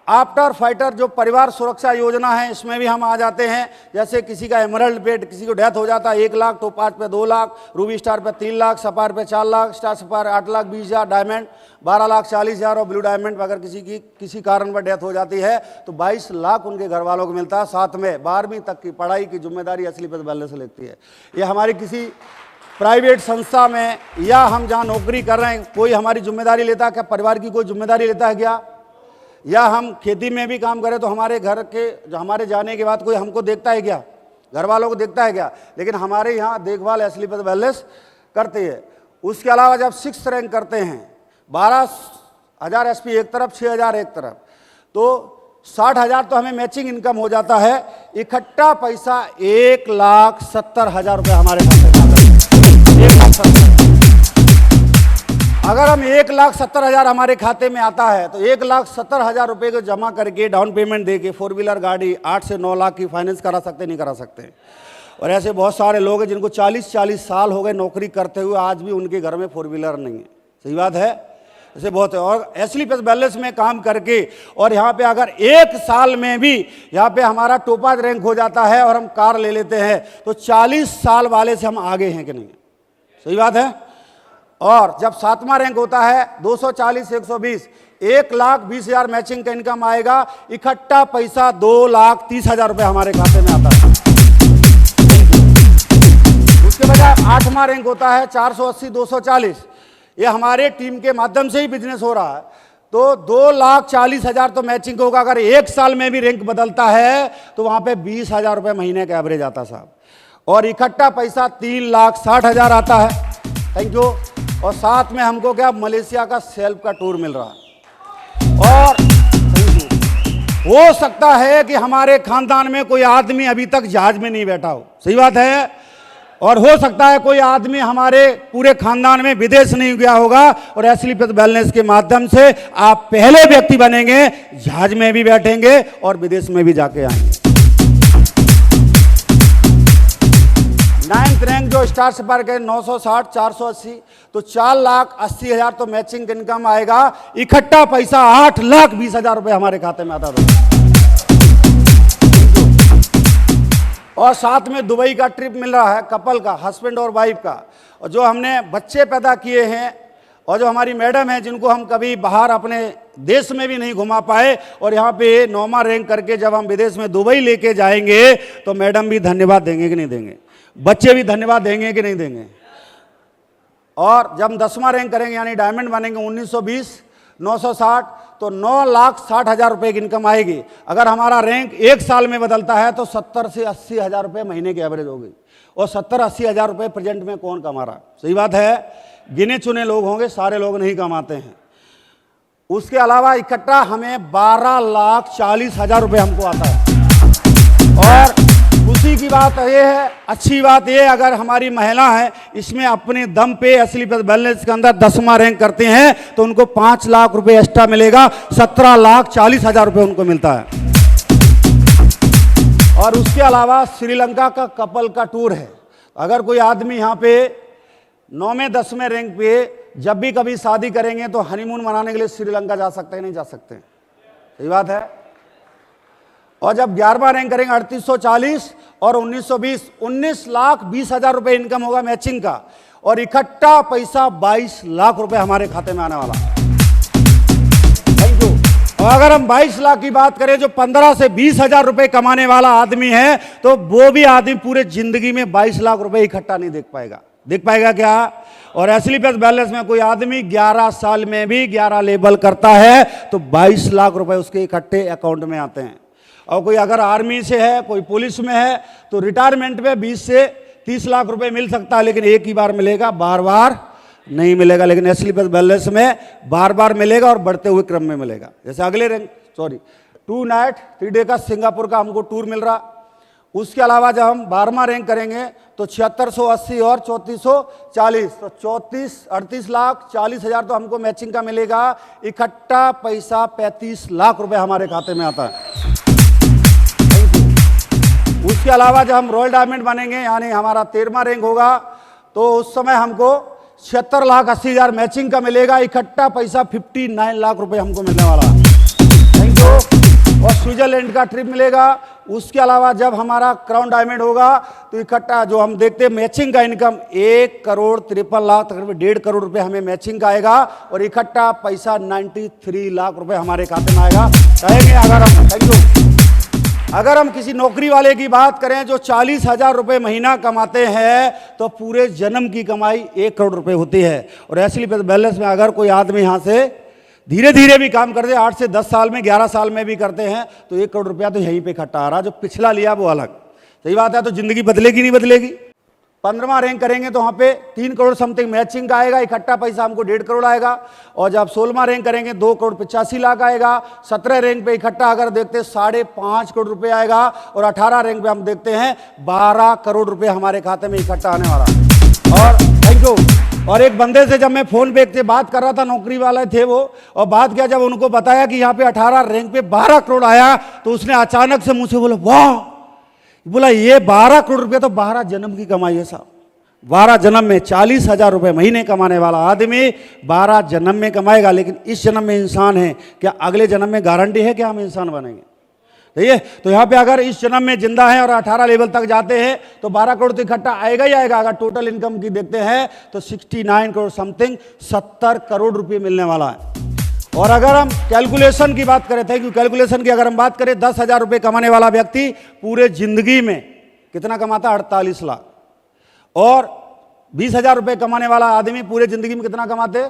आफ्टर फाइटर जो परिवार सुरक्षा योजना है इसमें भी हम आ जाते हैं। जैसे किसी का एमरल्ड पे किसी को डेथ हो जाता है 1 लाख, टोपाज पे 2 लाख, रूबी स्टार पे 3 लाख, सफायर पे 4 लाख, स्टार सफायर 8,20,000, डायमंड 12,40,000 और ब्लू डायमंड अगर किसी की किसी कारण पर डेथ हो जाती है तो 22 लाख उनके घर वालों को मिलता है। साथ में 12वीं तक की पढ़ाई की जिम्मेदारी असली पद बैलेंस से लेती है। ये हमारी किसी प्राइवेट संस्था में या हम जहाँ नौकरी कर रहे हैं कोई हमारी जिम्मेदारी लेता है क्या? परिवार की कोई जिम्मेदारी लेता है क्या? या हम खेती में भी काम करें तो हमारे घर के हमारे जाने के बाद कोई हमको देखता है क्या? घर वालों को देखता है क्या? लेकिन हमारे यहाँ देखभाल असली पद बैलेंस करते हैं। उसके अलावा जब 6th रैंक करते हैं 12,000 एसपी एक तरफ, 6,000 एक तरफ, तो 60,000 तो हमें मैचिंग इनकम हो जाता है। इकट्ठा पैसा 1,70,000 रुपये हमारे खाते में आता है। 1,70,000। अगर हम 1,70,000 हमारे खाते में आता है तो 1,70,000 रुपये को जमा करके डाउन पेमेंट देके 4 व्हीलर गाड़ी 8 से 9 लाख की फाइनेंस करा सकते नहीं करा सकते। और ऐसे बहुत सारे लोग हैं जिनको 40 साल हो गए नौकरी करते हुए, आज भी उनके घर में 4 व्हीलर नहीं है। सही बात है। ऐसे बहुत है। और असली पद बैलेंस में काम करके और यहाँ पे अगर 1 साल में भी यहाँ पे हमारा टोपाज रैंक हो जाता है और हम कार ले लेते हैं तो 40 साल वाले से हम आगे हैं कि नहीं? सही बात है। और जब 7वां रैंक होता है 240 120, 1,20,000 मैचिंग का इनकम आएगा। इकट्ठा पैसा 2,30,000 रुपये हमारे खाते में आता है। उसके बजाय 8वां रैंक होता है 480 240, ये हमारे टीम के माध्यम से ही बिजनेस हो रहा है। तो 2,40,000 तो मैचिंग होगा। अगर 1 साल में भी रैंक बदलता है तो वहां पे 20,000 रुपये महीने का एवरेज आता साहब। और इकट्ठा पैसा 3,60,000 आता है। Thank you. और साथ में हमको क्या मलेशिया का सेल्फ का टूर मिल रहा है। और हो सकता है कि हमारे खानदान में कोई आदमी अभी तक जहाज में नहीं बैठा हो। सही बात है। और हो सकता है कोई आदमी हमारे पूरे खानदान में विदेश नहीं गया होगा। और असली पद बैलेंस के माध्यम से आप पहले व्यक्ति बनेंगे, जहाज में भी बैठेंगे और विदेश में भी जाके आएंगे। 9th रैंक जो स्टार सफायर के 960 480, तो 4,80,000 तो मैचिंग इनकम आएगा। इकट्ठा पैसा 8,20,000 रुपये हमारे खाते में आता है। और साथ में दुबई का ट्रिप मिल रहा है कपल का, हस्बैंड और वाइफ का। और जो हमने बच्चे पैदा किए हैं और जो हमारी मैडम है जिनको हम कभी बाहर अपने देश में भी नहीं घुमा पाए और यहाँ पे 9वां रैंक करके जब हम विदेश में दुबई लेके जाएंगे तो मैडम भी धन्यवाद देंगे कि नहीं देंगे, बच्चे भी धन्यवाद देंगे कि नहीं देंगे। और जब हम 10वां रैंक करेंगे यानी डायमंड बनेंगे 1920 960 तो 9,60,000 रुपये की इनकम आएगी। अगर हमारा रैंक एक साल में बदलता है तो 70 से 80 हज़ार रुपये महीने की एवरेज होगी। और 70-80 हज़ार रुपये प्रेजेंट में कौन कमा रहा? सही बात है, गिने चुने लोग होंगे, सारे लोग नहीं कमाते हैं। उसके अलावा इकट्ठा हमें 12,40,000 रुपये हमको आता है। और खुशी की बात यह है, अच्छी बात यह, अगर हमारी महिला है इसमें अपने दम पे असली बैलेंस के अंदर 10वां रैंक करते हैं तो उनको 5 लाख रुपए एक्स्ट्रा मिलेगा, 17,40,000 रुपये उनको मिलता है। और उसके अलावा श्रीलंका का कपल का टूर है। अगर कोई आदमी यहाँ पे 9वें 10वें रैंक पे जब भी कभी शादी करेंगे तो हनीमून मनाने के लिए श्रीलंका जा सकते हैं, नहीं जा सकते? सही बात है। और जब 11वां रैंक करेंगे 3840 और 1920 19,20,000 रुपए इनकम होगा मैचिंग का। और इकट्ठा पैसा 22 लाख रुपए हमारे खाते में आने वाला। Thank you. और अगर हम 22 लाख की बात करें, जो 15 से 20 हज़ार रुपए कमाने वाला आदमी है तो वो भी आदमी पूरे जिंदगी में 22 लाख रुपए इकट्ठा नहीं देख पाएगा। देख पाएगा क्या? और असली बैलेंस में कोई आदमी 11 साल में भी 11 लेवल करता है तो 22 लाख रुपए उसके इकट्ठे अकाउंट में आते हैं। और कोई अगर आर्मी से है, कोई पुलिस में है तो रिटायरमेंट में 20 से 30 लाख रुपए मिल सकता है, लेकिन एक ही बार मिलेगा, बार बार नहीं मिलेगा। लेकिन असली बैलेंस में बार बार मिलेगा और बढ़ते हुए क्रम में मिलेगा। जैसे अगले रैंक 2 नाइट 3 डे का सिंगापुर का हमको टूर मिल रहा। उसके अलावा जब हम 12वां रैंक करेंगे तो 7680 और 3440 तो 38,40,000 तो हमको मैचिंग का मिलेगा। इकट्ठा पैसा 35 लाख रुपए हमारे खाते में आता है। उसके अलावा जब हम रॉयल डायमंड बनेंगे यानी हमारा 13वां रैंक होगा तो उस समय हमको 76,80,000 मैचिंग का मिलेगा। इकट्ठा पैसा 59 लाख रुपए हमको मिलने वाला। Thank you. और स्विट्जरलैंड का ट्रिप मिलेगा। उसके अलावा जब हमारा क्राउन डायमंड होगा तो इकट्ठा जो हम देखते हैं मैचिंग का इनकम 1,53,00,000 तकरीबन 1.5 करोड़ रुपए हमें मैचिंग का आएगा। और इकट्ठा पैसा 93 लाख रुपए हमारे खाते में आएगा। कहेंगे अगर हम, थैंक यू, अगर हम किसी नौकरी वाले की बात करें जो 40,000 रुपए महीना कमाते हैं तो पूरे जन्म की कमाई 1 करोड़ रुपए होती है। और असली बैलेंस में अगर कोई आदमी यहाँ से धीरे धीरे भी काम करते 8 से 10 साल में 11 साल में भी करते हैं तो 1 करोड़ रुपया तो यहीं पे इकट्ठा आ रहा। जो पिछला लिया वो अलग। सही बात है। तो जिंदगी बदलेगी नहीं बदलेगी? 15वां रैंक करेंगे तो वहाँ पे 3 करोड़ समथिंग मैचिंग का आएगा। इकट्ठा पैसा हमको 1.5 करोड़ आएगा। और जब 16वां रैंक करेंगे 2,85,00,000 आएगा। 17 रैंक पे इकट्ठा अगर देखते 5.5 करोड़ रुपए आएगा। और 18 रैंक पे हम देखते हैं 12 करोड़ रुपए हमारे खाते में इकट्ठा आने वाला। और थैंक यू। और एक बंदे से जब मैं फोन पे से बात कर रहा था, नौकरी वाले थे वो, और बात किया जब उनको बताया कि यहाँ पे 18 रैंक पे 12 करोड़ आया तो उसने अचानक से मुझसे बोला वाह, बोला ये 12 करोड़ रुपए तो 12 जन्म की कमाई है साहब। 12 जन्म में 40,000 रुपए महीने कमाने वाला आदमी 12 जन्म में कमाएगा। लेकिन इस जन्म में इंसान है, क्या अगले जन्म में गारंटी है कि हम इंसान बनेंगे? ठीक है। तो यहाँ पे अगर इस जन्म में जिंदा है और 18 लेवल तक जाते हैं तो 12 करोड़ तो इकट्ठा आएगा ही आएगा। अगर टोटल इनकम की देखते हैं तो 69 करोड़ समथिंग 70 करोड़ रुपए मिलने वाला है। और अगर हम कैलकुलेशन की बात करें, थैंक यू, कैलकुलेशन की अगर हम बात करें 10,000 रुपए कमाने वाला व्यक्ति पूरे जिंदगी में कितना कमाता? 48 लाख। और 20,000 रुपए कमाने वाला आदमी पूरे जिंदगी में कितना कमाते?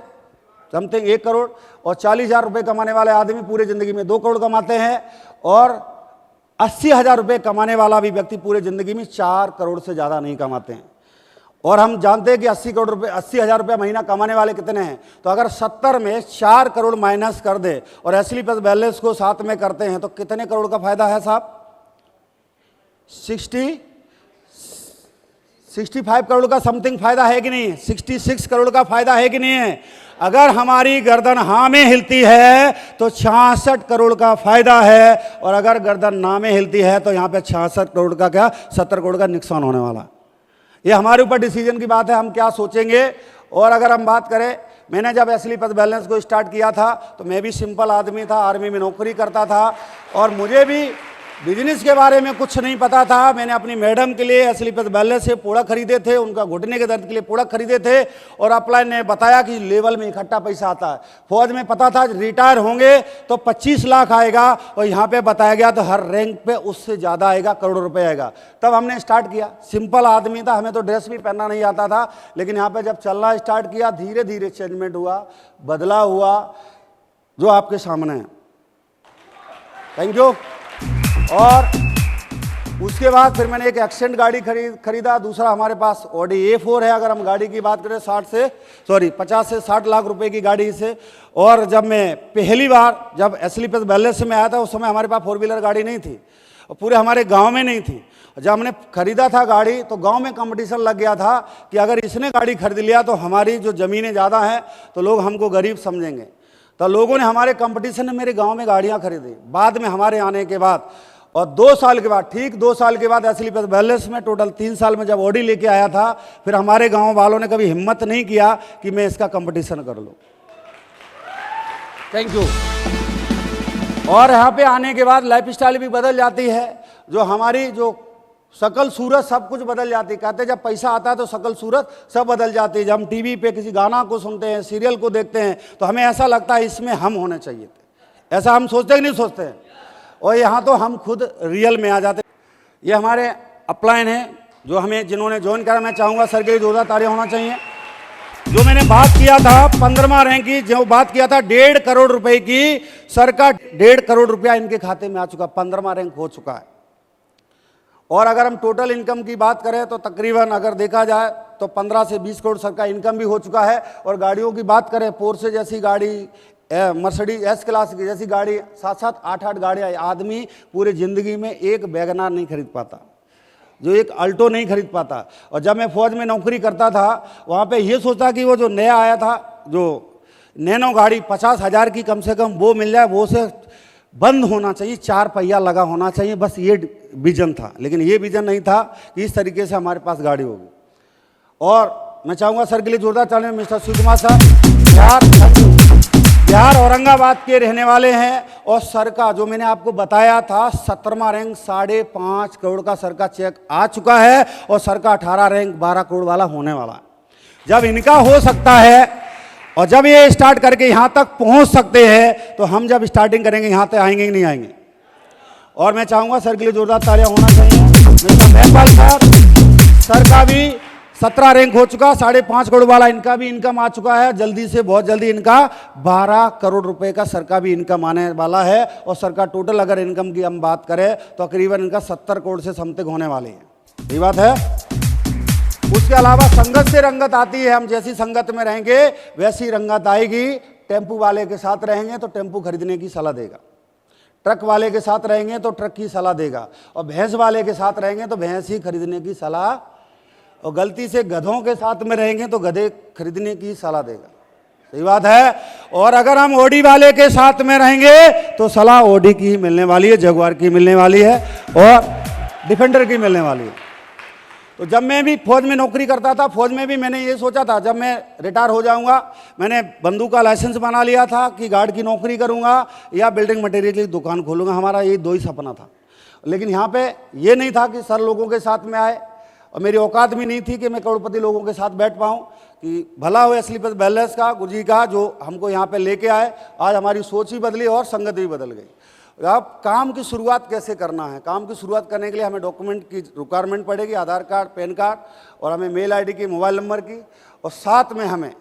समथिंग 1 करोड़। और 40,000 रुपए कमाने वाले आदमी पूरे जिंदगी में 2 करोड़ कमाते हैं। और 80,000 रुपए कमाने वाला भी व्यक्ति पूरे जिंदगी में 4 करोड़ से ज्यादा नहीं कमाते हैं। और हम जानते हैं कि 80,000 रुपए महीना कमाने वाले कितने हैं? तो अगर 70 में 4 करोड़ माइनस कर दे और असली बैलेंस को साथ में करते हैं तो कितने करोड़ का फायदा है साहब? 65 करोड़ का समथिंग फायदा है कि नहीं? 66 करोड़ का फायदा है कि नहीं है? अगर हमारी गर्दन हाँ में हिलती है तो 66 करोड़ का फायदा है। और अगर गर्दन ना में हिलती है तो यहाँ पे 66 करोड़ का क्या 70 करोड़ का नुकसान होने वाला। ये हमारे ऊपर डिसीजन की बात है, हम क्या सोचेंगे। और अगर हम बात करें, मैंने जब असली बैलेंस को स्टार्ट किया था तो मैं भी सिंपल आदमी था, आर्मी में नौकरी करता था। और मुझे भी बिजनेस के बारे में कुछ नहीं पता था। मैंने अपनी मैडम के लिए एस्लीपस वेलनेस से प्रोडक्ट खरीदे थे, उनका घुटने के दर्द के लिए प्रोडक्ट खरीदे थे, और अपलाइन ने बताया कि लेवल में इकट्ठा पैसा आता है। फौज में पता था रिटायर होंगे तो 25 लाख आएगा, और यहाँ पे बताया गया तो हर रैंक पे उससे ज़्यादा आएगा, करोड़ रुपये आएगा। तब हमने स्टार्ट किया। सिंपल आदमी था, हमें तो ड्रेस भी पहनना नहीं आता था, लेकिन यहाँ पर जब चलना स्टार्ट किया धीरे धीरे चेंजमेंट हुआ, बदला हुआ, जो आपके सामने है। Thank you. और उसके बाद फिर मैंने एक एक्सेंट गाड़ी खरीदा। दूसरा हमारे पास ऑडी A4 है। अगर हम गाड़ी की बात करें 50 से 60 लाख रुपए की गाड़ी से। और जब मैं पहली बार जब एस्लीपस वेलनेस में आया था, उस समय हमारे पास 4 व्हीलर गाड़ी नहीं थी, और पूरे हमारे गांव में नहीं थी। जब हमने खरीदा था गाड़ी तो गांव में कंपटीशन लग गया था कि अगर इसने गाड़ी खरीद लिया तो हमारी जो ज़मीनें ज़्यादा हैं तो लोग हमको गरीब समझेंगे। तो लोगों ने हमारे कंपटीशन में मेरे गांव में गाड़ियां खरीदी। बाद में हमारे आने के बाद और 2 साल के बाद, ठीक 2 साल के बाद एस्लीपस वेलनेस में टोटल 3 साल में जब ऑडी लेके आया था, फिर हमारे गांव वालों ने कभी हिम्मत नहीं किया कि मैं इसका कंपटीशन कर लूं। Thank you. और यहाँ पे आने के बाद लाइफ स्टाइल भी बदल जाती है, जो हमारी जो शकल सूरत सब कुछ बदल जाती है। कहते हैं जब पैसा आता है तो शकल सूरत सब बदल जाती है। जब हम टीवी पे किसी गाना को सुनते हैं, सीरियल को देखते हैं, तो हमें ऐसा लगता है इसमें हम होने चाहिए थे। ऐसा हम सोचते कि नहीं सोचते हैं? और यहाँ तो हम खुद रियल में आ जाते। ये हमारे अपलाइन है जो हमें जिन्होंने ज्वाइन करा। मैं चाहूँगा सर के लिए जोरदार तालियां होना चाहिए। जो मैंने बात किया था 15वां रैंक की, जो बात किया था 1.5 करोड़ रुपए की, सर का 1.5 करोड़ रुपया इनके खाते में आ चुका, 15वां रैंक हो चुका है। और अगर हम टोटल इनकम की बात करें तो तकरीबन अगर देखा जाए तो 15 से 20 करोड़ सर का इनकम भी हो चुका है। और गाड़ियों की बात करें, पोर्शे जैसी गाड़ी, मर्सिडीज S क्लास की जैसी गाड़ी, 7-7 8-8 गाड़ियाँ। आदमी पूरी ज़िंदगी में एक वैगनार नहीं खरीद पाता, जो एक अल्टो नहीं खरीद पाता। और जब मैं फौज में नौकरी करता था, वहाँ पे ये सोचता कि वो जो नया आया था, जो नैनो गाड़ी 50,000 की कम से कम वो मिल जाए, वो से बंद होना चाहिए, 4 पहिया लगा होना चाहिए, बस ये विजन था। लेकिन ये विजन नहीं था कि इस तरीके से हमारे पास गाड़ी होगी। और मैं चाहूँगा सर के लिए जोरदार तालियां। मिस्टर शिव कुमार साहब बिहार औरंगाबाद के रहने वाले हैं, और सर का जो मैंने आपको बताया था 17वां रैंक 5.5 करोड़ का सर का चेक आ चुका है, और सर का 18 रैंक 12 करोड़ वाला होने वाला है। जब इनका हो सकता है और जब ये स्टार्ट करके यहाँ तक पहुँच सकते हैं, तो हम जब स्टार्टिंग करेंगे यहाँ तक आएंगे कि नहीं आएंगे? और मैं चाहूँगा सर के लिए जोरदार तालियां होना चाहिए। मिस्टर महपाल साहब, सर का भी 17 रैंक हो चुका, 5.5 करोड़ वाला इनका भी इनकम आ चुका है। जल्दी से बहुत जल्दी इनका 12 करोड़ रुपए का सर का भी इनकम आने वाला है। और सर का टोटल अगर इनकम की हम बात करें तो तकरीबन इनका 70 करोड़ से समथिंग होने वाली है। ये बात है। उसके अलावा संगत से रंगत आती है। हम जैसी संगत में रहेंगे वैसी रंगत आएगी। टेम्पू वाले के साथ रहेंगे तो टेम्पू खरीदने की सलाह देगा, ट्रक वाले के साथ रहेंगे तो ट्रक की सलाह देगा, और भैंस वाले के साथ रहेंगे तो भैंस ही खरीदने की सलाह, और गलती से गधों के साथ में रहेंगे तो गधे खरीदने की सलाह देगा। सही बात है। और अगर हम ऑडी वाले के साथ में रहेंगे तो सलाह ऑडी की ही मिलने वाली है, जगुआर की मिलने वाली है, और डिफेंडर की मिलने वाली है। तो जब मैं भी फौज में नौकरी करता था, फौज में भी मैंने ये सोचा था जब मैं रिटायर हो जाऊंगा, मैंने बंदूक का लाइसेंस बना लिया था कि गार्ड की नौकरी करूंगा या बिल्डिंग मटेरियल की दुकान खोलूंगा। हमारा ये 2 ही सपना था। लेकिन यहाँ पे ये नहीं था कि सर लोगों के साथ में आए, और मेरी औकात भी नहीं थी कि मैं करोड़पति लोगों के साथ बैठ पाऊँ। कि भला हो एस्लीपस वेलनेस का, गुरुजी का, जो हमको यहाँ पे लेके आए। आज हमारी सोच ही बदली और संगत भी बदल गई। अब काम की शुरुआत कैसे करना है? काम की शुरुआत करने के लिए हमें डॉक्यूमेंट की रिक्वायरमेंट पड़ेगी, आधार कार्ड, पैन कार्ड, और हमें मेल आईडी की, मोबाइल नंबर की, और साथ में हमें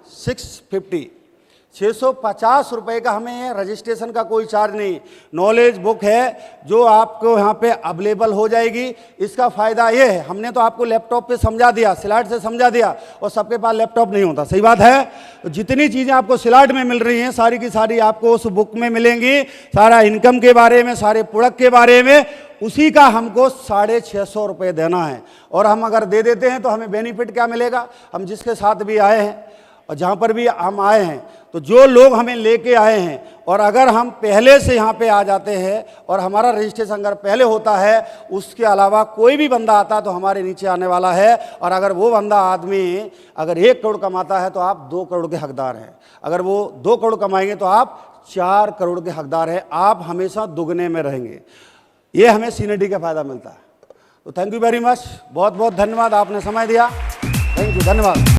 650 रुपये का हमें रजिस्ट्रेशन का कोई चार्ज नहीं। नॉलेज बुक है जो आपको यहाँ पे अवेलेबल हो जाएगी। इसका फ़ायदा ये है, हमने तो आपको लैपटॉप पे समझा दिया, स्लाइड से समझा दिया, और सबके पास लैपटॉप नहीं होता। सही बात है। तो जितनी चीज़ें आपको स्लाइड में मिल रही हैं सारी की सारी आपको उस बुक में मिलेंगी। सारा इनकम के बारे में, सारे प्रोडक्ट के बारे में, उसी का हमको 650 रुपये देना है। और हम अगर दे देते हैं तो हमें बेनिफिट क्या मिलेगा? हम जिसके साथ भी आए हैं और जहाँ पर भी हम आए हैं, तो जो लोग हमें लेके आए हैं, और अगर हम पहले से यहाँ पे आ जाते हैं और हमारा रजिस्ट्रेशन अगर पहले होता है, उसके अलावा कोई भी बंदा आता तो हमारे नीचे आने वाला है। और अगर वो बंदा आदमी अगर 1 करोड़ कमाता है तो आप 2 करोड़ के हकदार हैं। अगर वो 2 करोड़ कमाएंगे तो आप 4 करोड़ के हकदार हैं। आप हमेशा दुगने में रहेंगे। ये हमें सीएनडी का फ़ायदा मिलता है। तो थैंक यू वेरी मच, बहुत बहुत धन्यवाद, आपने समय दिया। थैंक यू, धन्यवाद।